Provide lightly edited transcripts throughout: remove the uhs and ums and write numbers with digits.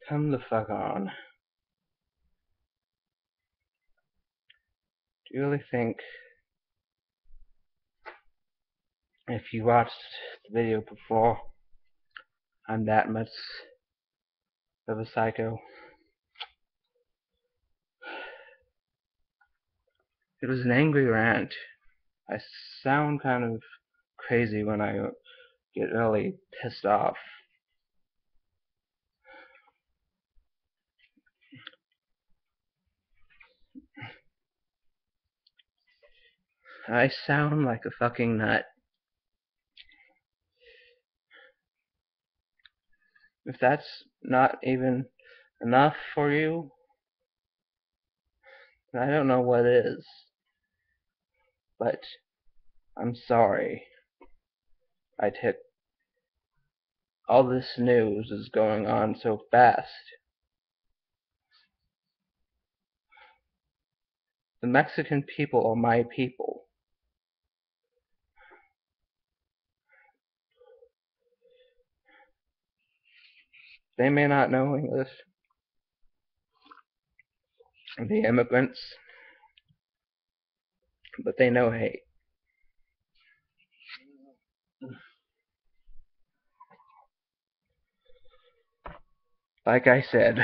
Come the fuck on. Do you really think if you watched the video before, I'm that much of a psycho? It was an angry rant. I sound kind of crazy when I get really pissed off. I sound like a fucking nut. If that's not even enough for you, I don't know what is. But I'm sorry. I took all this news is going on so fast. The Mexican people are my people. They may not know English. The immigrants, but they know hate. Like I said,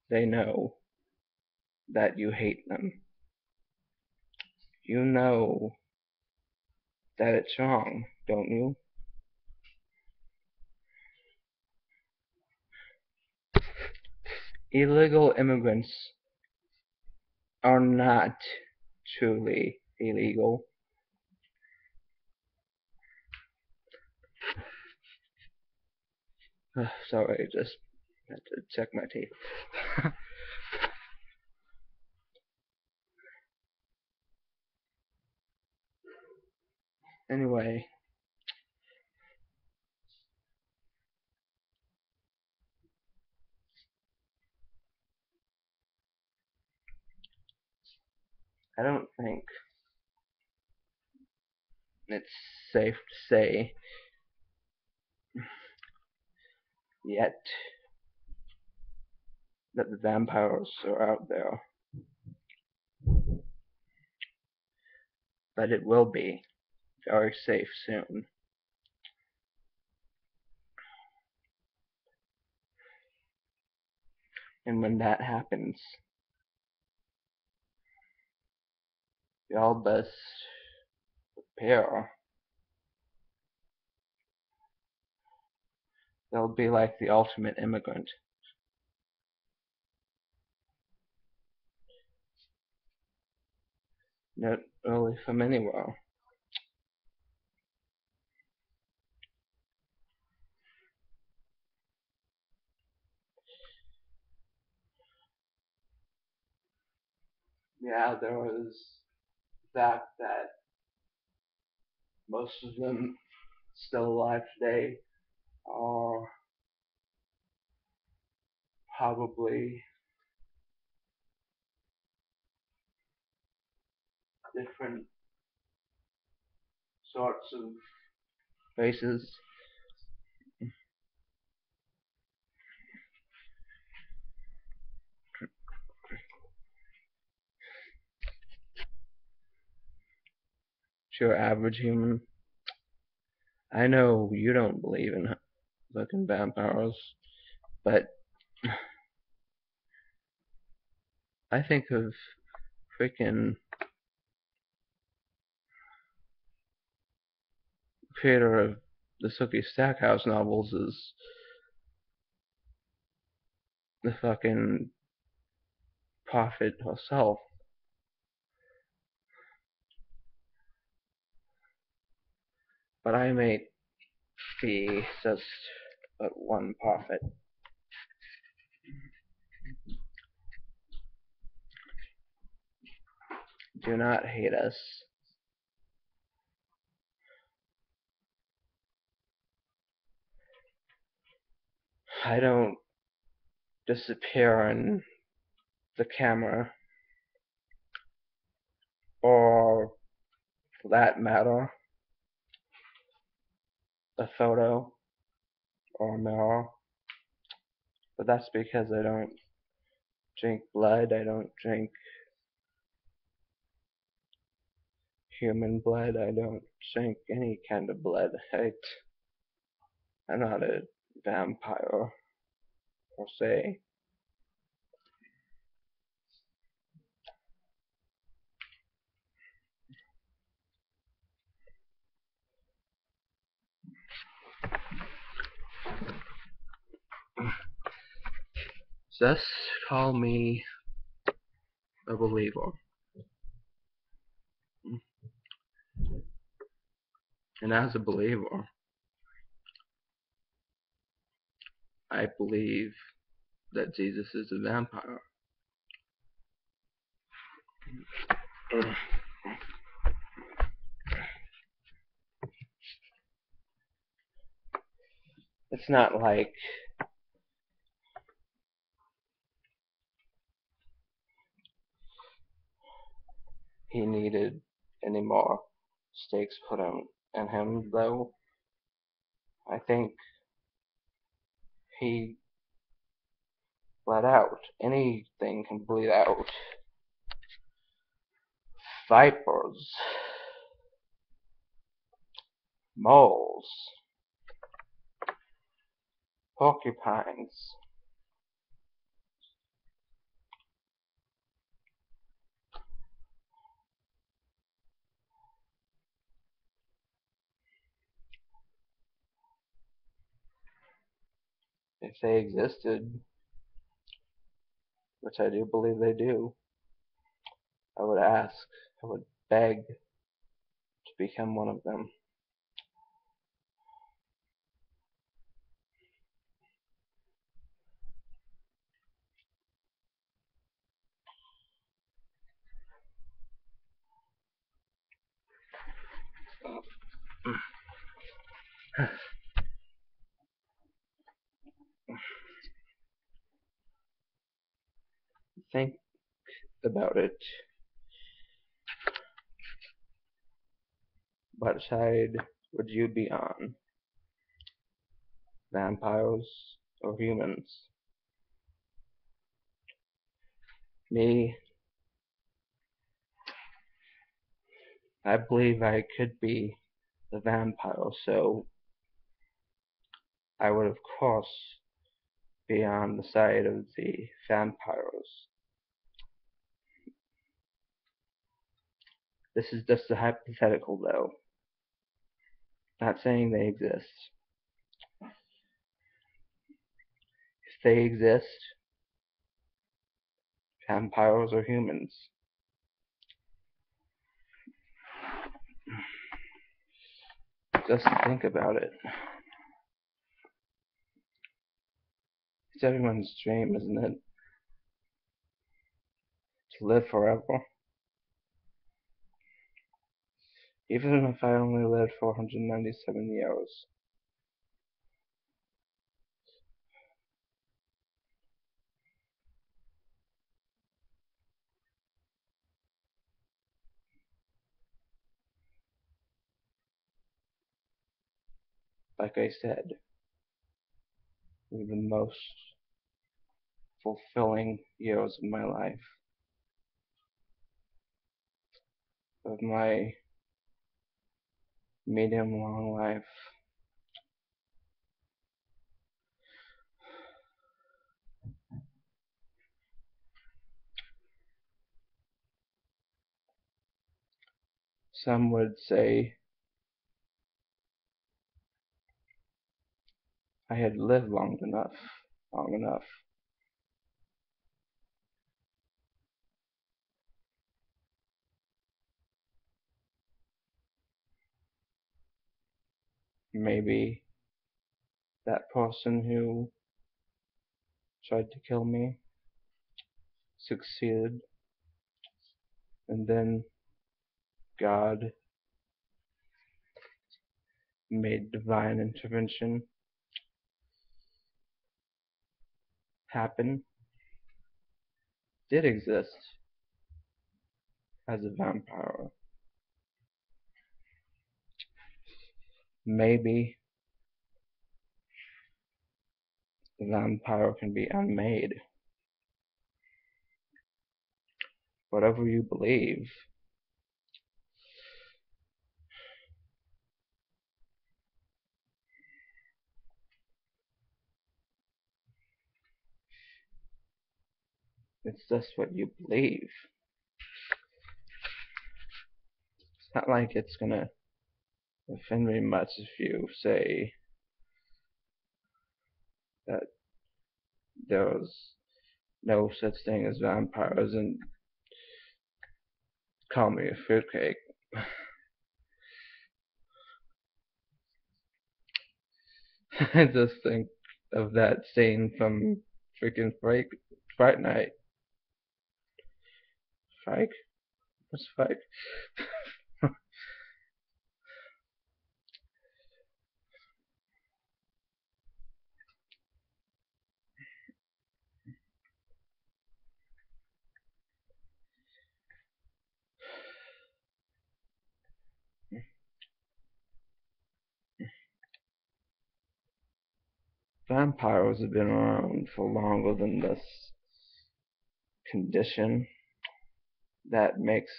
they know that you hate them. You know that it's wrong, don't you? Illegal immigrants are not truly illegal. Sorry, just had to check my teeth. Anyway, I don't think it's safe to say yet that the vampires are out there, but it will be very safe soon. And when that happens, y'all best prepare. They'll be like the ultimate immigrant. Not really from anywhere. Yeah, there was that most of them still alive today are probably different sorts of races. Your average human. I know you don't believe in fucking vampires, but I think of freaking creator of the Sookie Stackhouse novels as the fucking prophet herself. But I may be just but one prophet. Do not hate us. I don't disappear on the camera, or for that matter, a photo or a mirror, but that's because I don't drink blood. I don't drink human blood. I don't drink any kind of blood. I'm not a vampire per se. Just call me a believer. And as a believer, I believe that Jesus is a vampire. It's not like he needed any more stakes put in him, though. I think he bled out. Anything can bleed out. Vipers, moles, porcupines. If they existed, which I do believe they do, I would ask, I would beg to become one of them. Think about it. What side would you be on? Vampires or humans? Me, I believe I could be the vampire, so I would of course be on the side of the vampires. This is just a hypothetical, though. Not saying they exist. If they exist, vampires or humans. Just think about it. It's everyone's dream, isn't it? To live forever. Even if I only lived 497 years. Like I said, were the most fulfilling years of my life. Of my medium-long life. Some would say I had lived long enough. Maybe that person who tried to kill me succeeded, and then God made divine intervention happen, did exist as a vampire. Maybe the vampire can be unmade. Whatever you believe, it's just what you believe. It's not like it's gonna offend me much if you say that there's no such thing as vampires and call me a fruitcake. I just think of that scene from freaking Fright Night. Fright? What's Fright? Vampires have been around for longer than this condition that makes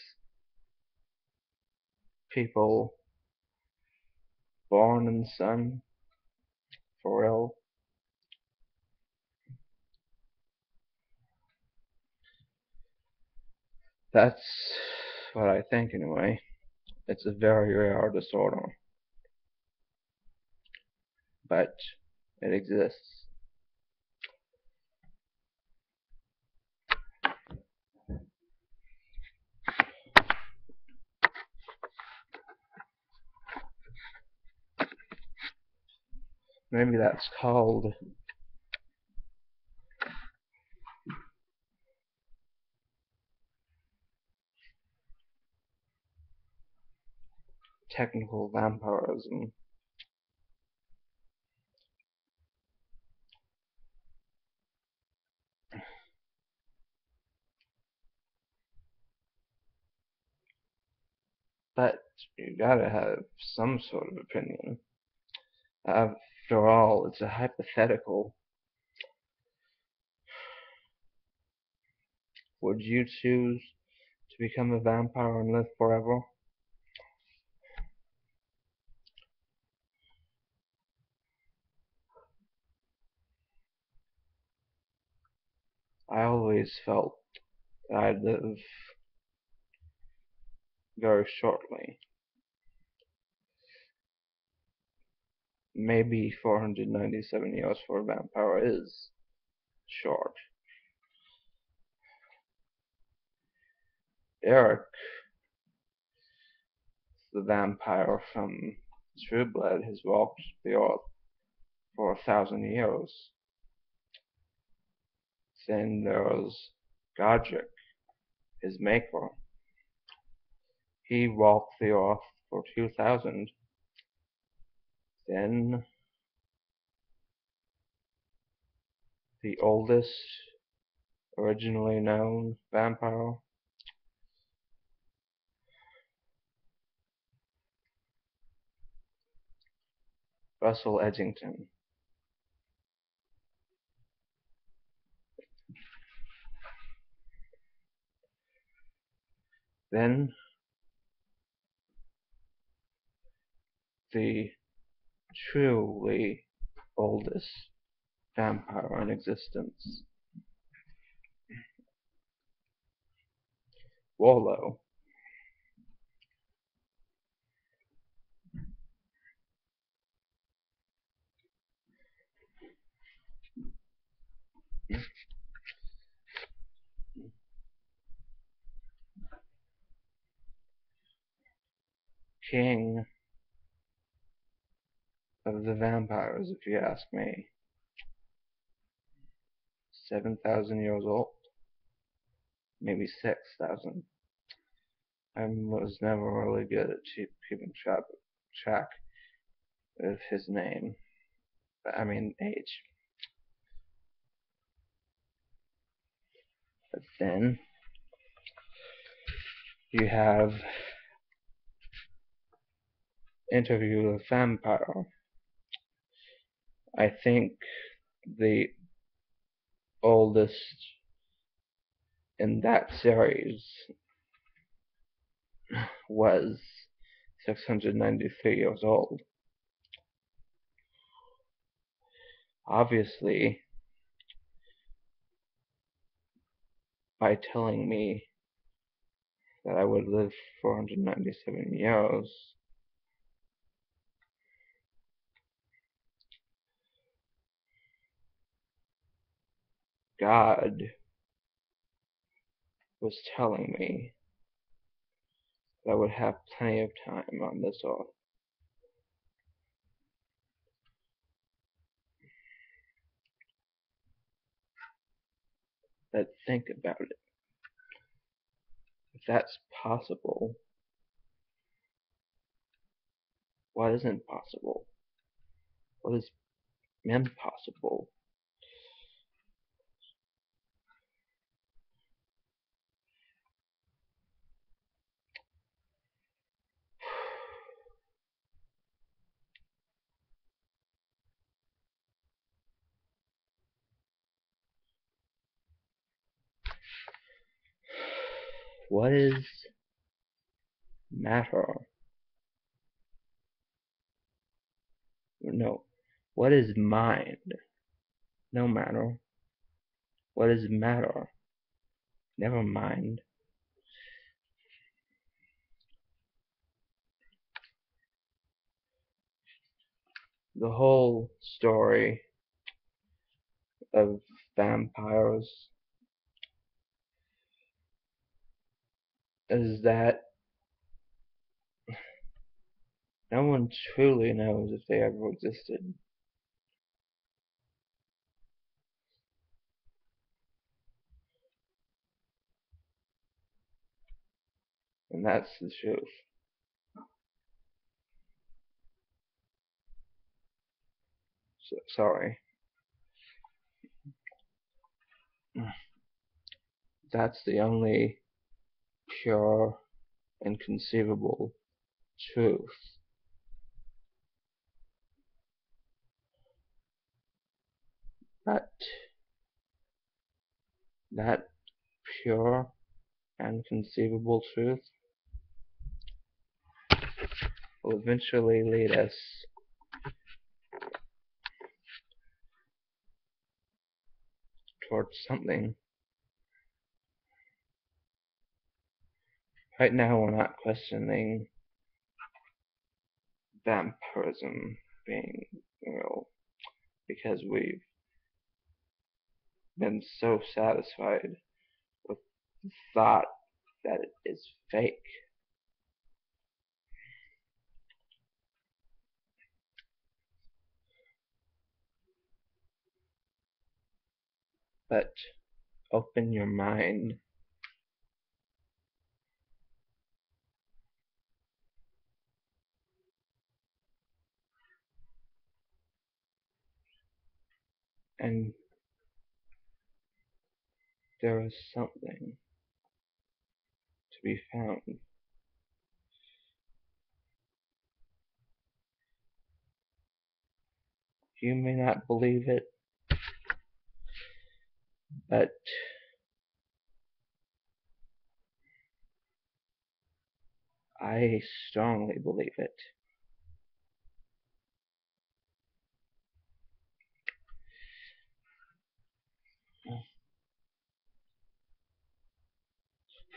people born in the sun for real. That's what I think anyway. It's a very rare disorder, but it exists. Maybe that's called technical vampirism. But you gotta have some sort of opinion. After all, it's a hypothetical. Would you choose to become a vampire and live forever? I always felt that I'd live very shortly. Maybe 497 years for a vampire is short. Eric, the vampire from True Blood, has walked the earth for 1,000 years. Then there's Godric, his maker. He walked the earth for 2,000. Then the oldest originally known vampire, Russell Edgington. Then the truly oldest vampire in existence, Warlow. King of the vampires, if you ask me. 7,000 years old, maybe 6,000. I was never really good at keeping track of his name. I mean, age. But then you have Interview with a Vampire. I think the oldest in that series was 693 years old. Obviously, by telling me that I would live 497 years, God was telling me that I would have plenty of time on this earth. But think about it. If that's possible, what isn't possible? What is impossible? What is matter? No. What is mind? No matter. What is matter? Never mind. The whole story of vampires is that no one truly knows if they ever existed. And that's the truth. So, sorry. That's the only pure and conceivable truth. But that pure and conceivable truth will eventually lead us towards something. Right now we're not questioning vampirism being real because we've been so satisfied with the thought that it is fake. But open your mind and there is something to be found. You may not believe it, but I strongly believe it.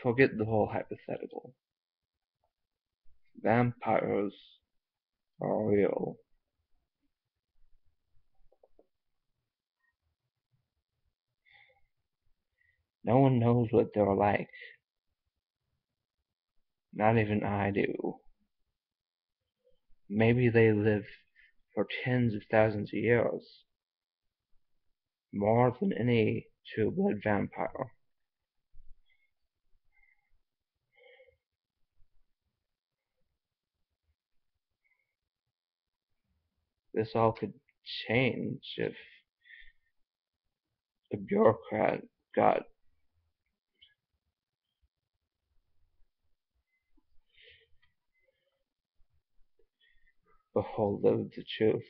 Forget the whole hypothetical. Vampires are real. No one knows what they're like. Not even I do. Maybe they live for tens of thousands of years. More than any true-blood vampire. This all could change if a bureaucrat got a hold of the truth.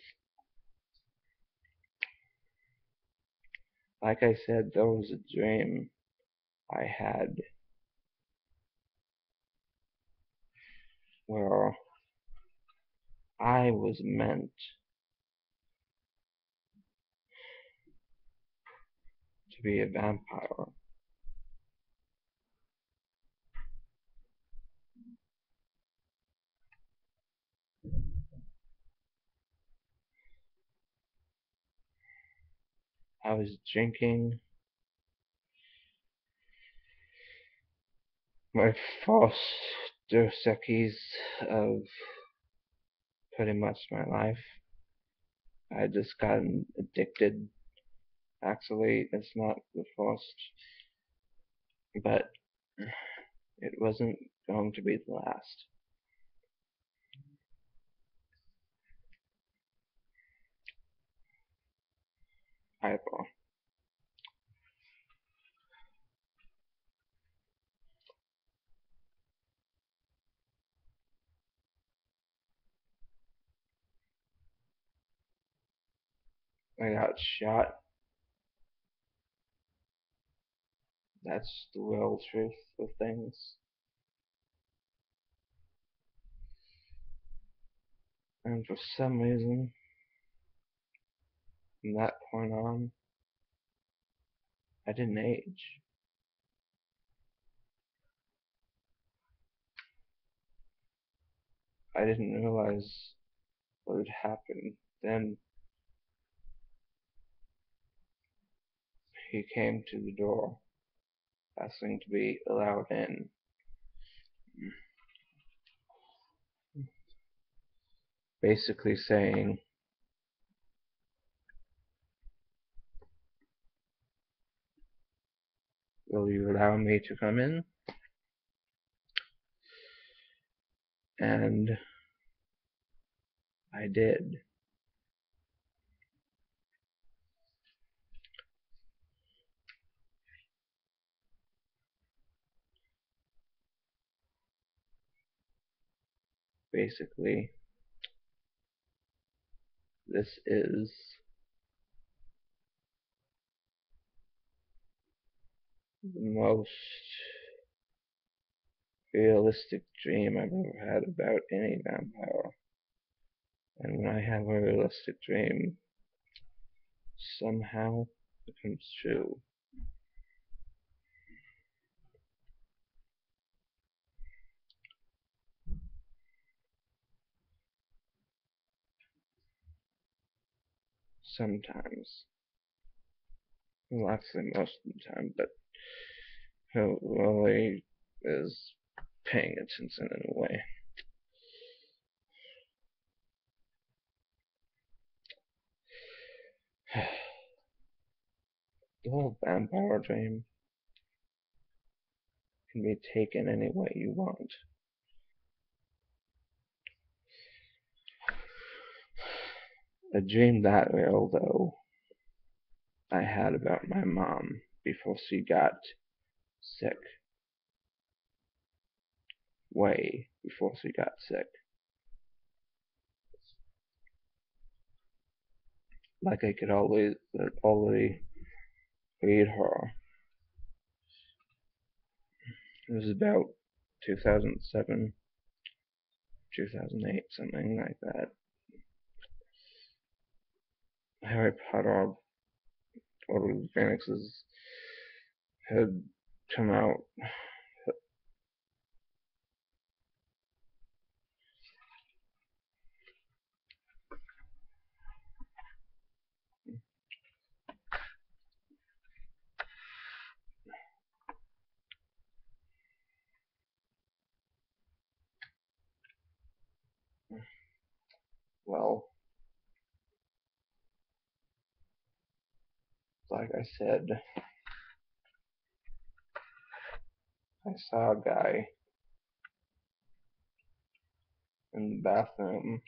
Like I said, there was a dream I had where I was meant to be a vampire. I was drinking my first Dos Equis of pretty much my life. I had just gotten addicted. Actually, it's not the first, but it wasn't going to be the last. Either. I got shot. That's the real truth of things. And for some reason, from that point on, I didn't age. I didn't realize what had happened. Then he came to the door, asking to be allowed in. Basically saying, will you allow me to come in? And I did. Basically, this is the most realistic dream I've ever had about any vampire. And when I have a realistic dream, somehow it comes true. Sometimes. Well, actually most of the time, but who really is paying attention in a way. The whole vampire dream can be taken any way you want. A dream that real, though, I had about my mom before she got sick. Way before she got sick. Like I could already read her. It was about 2007, 2008, something like that. Harry Potter Order of the Phoenixes had come out. Well, like I said, I saw a guy in the bathroom.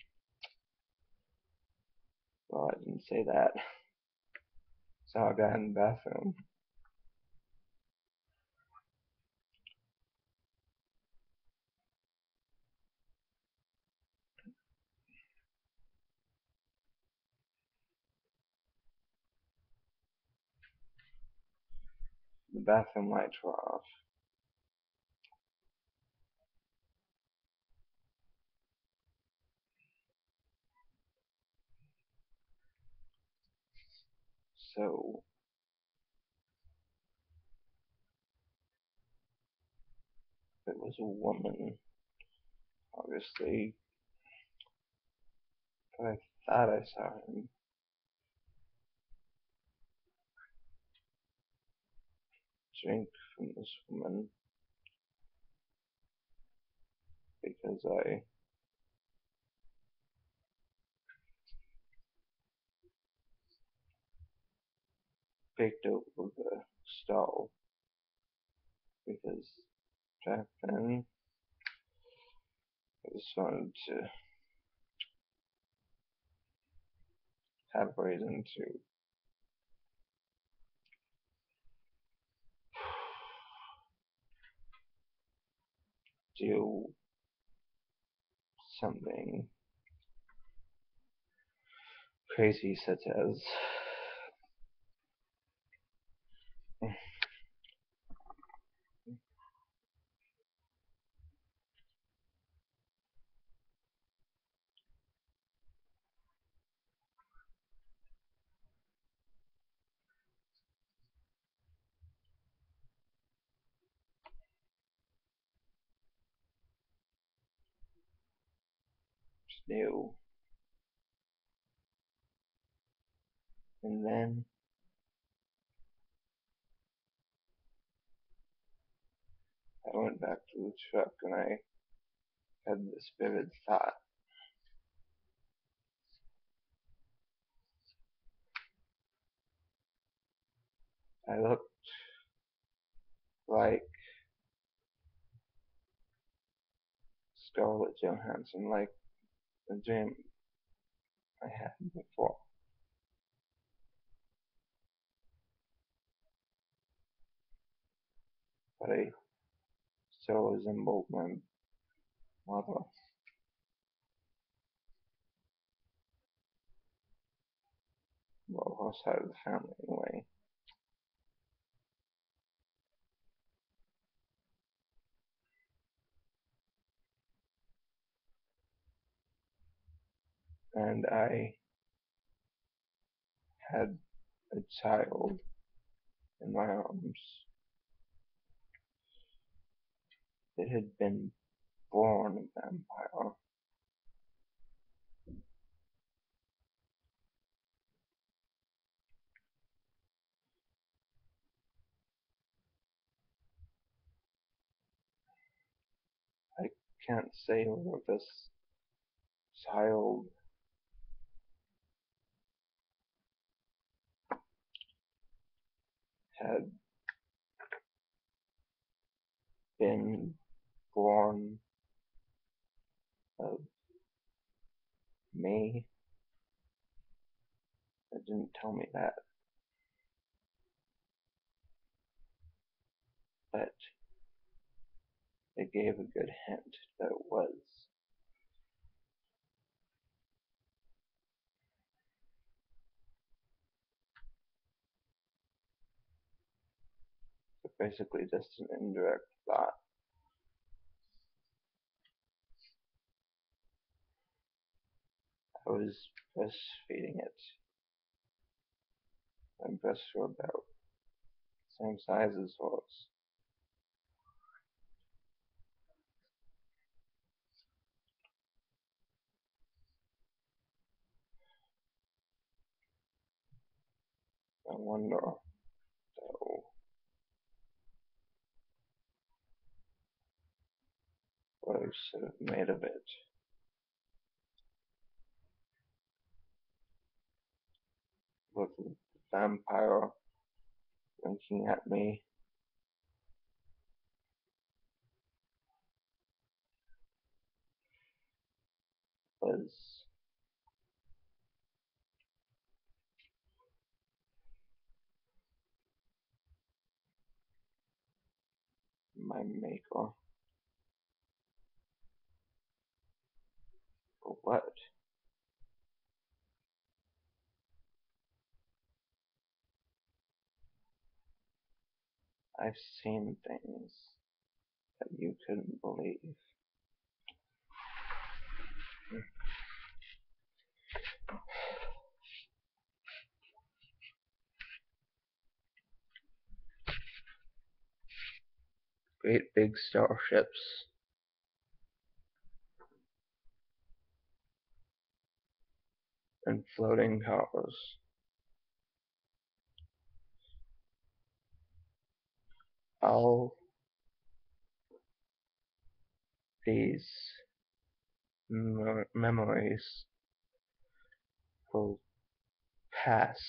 Well, I didn't say that. Saw a guy in the bathroom. The bathroom lights were off. So it was a woman, obviously, but I thought I saw him drink from this woman because I peeked over the stall because back then I just wanted to have a reason to do something crazy, such as new. And then I went back to the truck and I had this vivid thought. I looked like Scarlett Johansson, like the dream I had before. But I still resembled my mother. Well, her side of the family anyway. And I had a child in my arms. It had been born a vampire. I can't say whether this child had been born of me. It didn't tell me that. But it gave a good hint that it was. So basically just an indirect thought. I was breastfeeding it. My breasts were about the same size as hers. I wonder, though, what I should have made of it. With the vampire winking at me, was my maker. For what? I've seen things that you couldn't believe. Great big starships and floating cars. All these memories will pass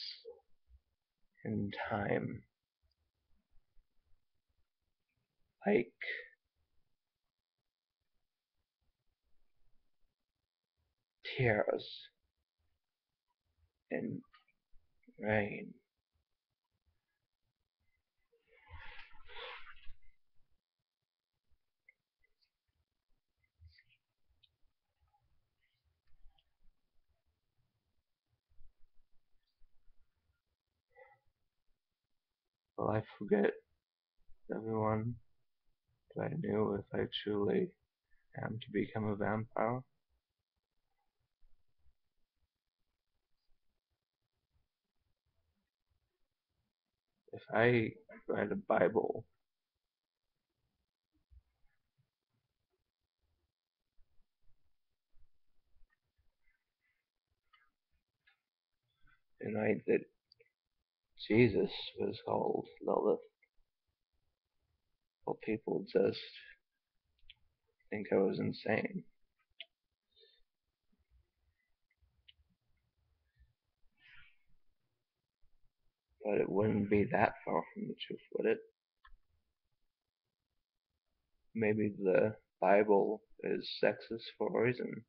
in time like tears in rain. Will I forget everyone that I knew if I truly am to become a vampire? If I read a Bible the night that Jesus was called Lilith, well, people just think I was insane. But it wouldn't be that far from the truth, would it? Maybe the Bible is sexist for a reason.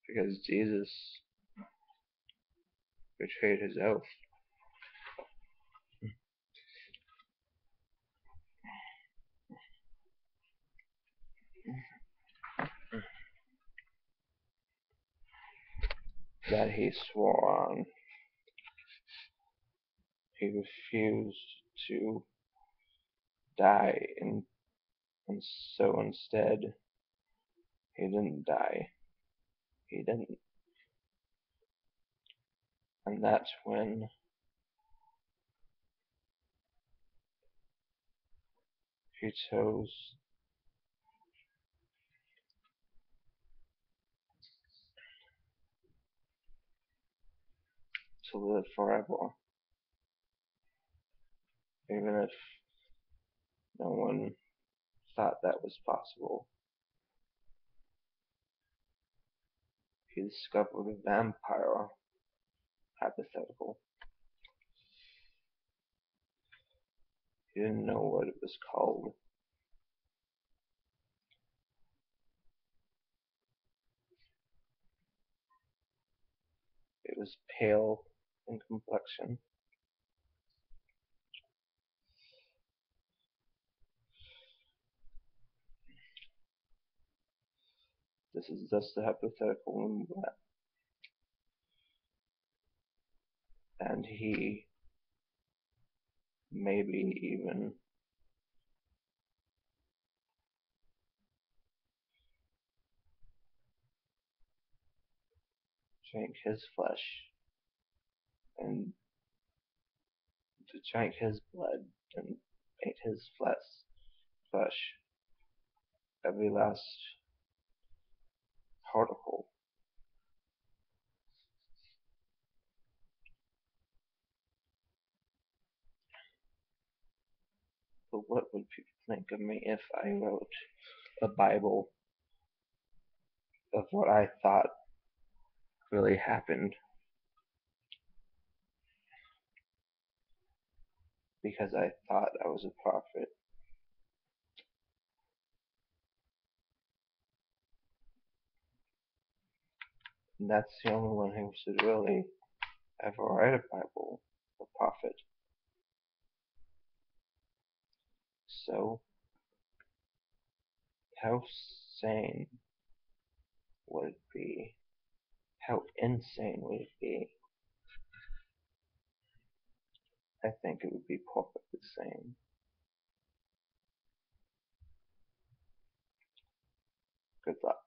Because Jesus betrayed his oath. That he swore on. He refused to die, and so instead, he didn't die. He didn't. And that's when he chose to live forever, even if no one thought that was possible. He discovered a vampire hypothetical. He didn't know what it was called. It was pale in complexion. This is just a hypothetical, and he maybe even drank his flesh and drank his blood and ate his flesh, every last particle. But what would people think of me if I wrote a Bible of what I thought really happened? Because I thought I was a prophet. And that's the only one who should really ever write a Bible, a prophet. So, how sane would it be? How insane would it be I think it would be perfect the same. Good luck.